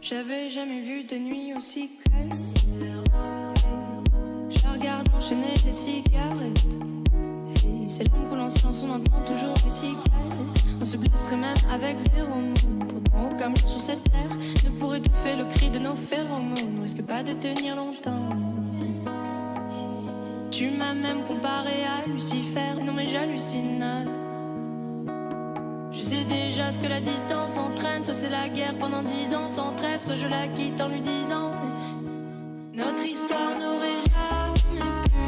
J'avais jamais vu de nuit aussi calme. Je la regarde enchaîner les cigarettes. Et c'est long qu'on lance en son entend toujours les cigales. On se blesserait même avec zéro mot. Pourtant aucun mur sur cette terre ne pourrait étouffer le cri de nos phéromones. On risque pas de tenir longtemps. Tu m'as même comparé à Lucifer. Non mais j'hallucine. Je sais déjà ce que la distance entraîne. Soit c'est la guerre pendant 10 ans sans trêve, soit je la quitte en lui disant notre histoire n'aurait jamais pu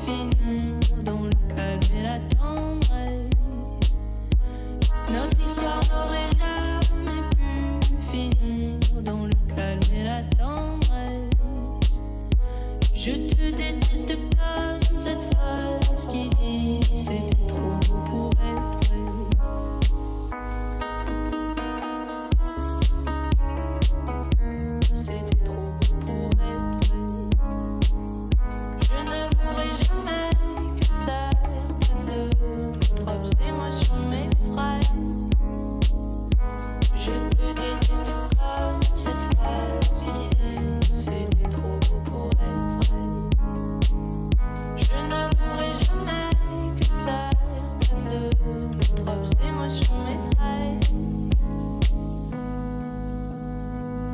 finir dans le calme et la tendresse. Notre histoire n'aurait jamais pu finir dans le calme et la tendresse. Je te déteste comme cette phrase qui dit c'était trop beau pour être vrai. C'était trop beau pour être vrai. Je ne voudrais jamais que certaines de nos émotions m'effraient. Je te déteste comme cette phrase qui dit c'était trop beau pour être vrai. Je ne voudrais jamais que certaines de nos émotions m'effraient.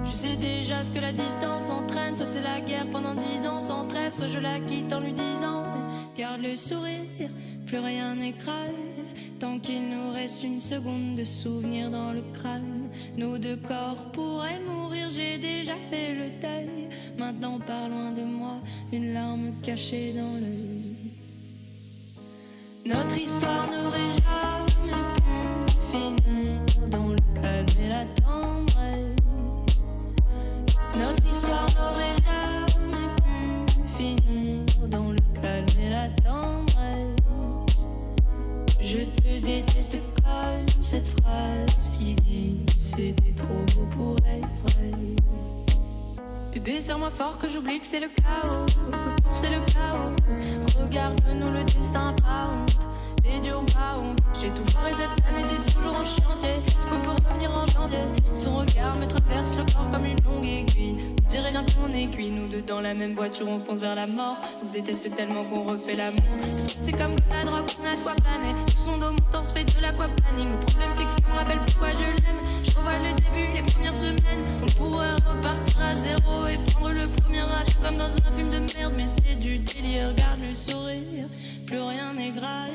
Je sais déjà ce que la distance entraîne. Soit c'est la guerre pendant 10 ans sans trêve, soit je la quitte en lui disant garde le sourire, plus rien n'est grave. Tant qu'il nous reste une seconde de souvenir dans le crâne, nos deux corps pourraient mourir, j'ai déjà fait le deuil. Maintenant pars loin de moi, une larme cachée dans l'œil. Notre histoire n'aurait jamais pu finir dans le calme et la tendresse. Notre histoire n'aurait jamais pu finir dans le calme et la tendresse. Je te déteste comme cette phrase qui dit c'était trop beau pour être vrai. Bébé, serre-moi fort que j'oublie que c'est le chaos. C'est le chaos. Regarde-nous, le destin pas honte. Les dieux ont pas honte. J'ai tout foiré cette année, c'est toujours en chantier. Est-ce qu'on peut revenir en janvier? Son regard me traverse le corps comme une longue aiguille. On dirait bien qu'on est cuit. Nous deux dans la même voiture, on fonce vers la mort. On se déteste tellement qu'on refait l'amour. C'est comme la drogue, on a soit plané. Sur son dos, mon torse fait de l'aquaplaning. Le problème, c'est que ça me rappelle pourquoi je l'aime. Je revois le début, les premières semaines. On pourrait repartir à zéro et prendre le premier avion comme dans un film de merde. Mais c'est du délire, regarde le sourire. Plus rien n'est grave.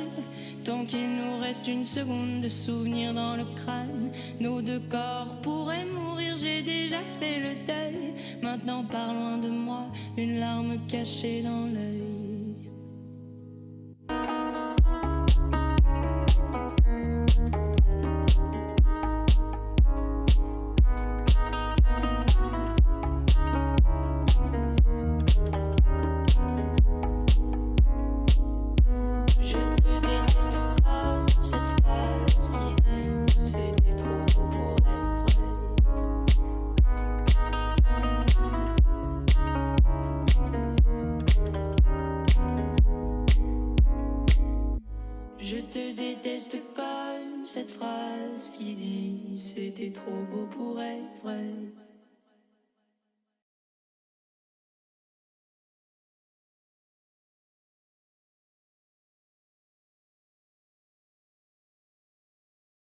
Tant qu'il nous reste une seconde de souvenir dans le crâne, nos deux corps pourraient mourir, j'ai déjà fait le deuil. Maintenant pars loin de moi, une larme cachée dans l'œil. Je te déteste comme cette phrase qui dit c'était trop beau pour être vrai.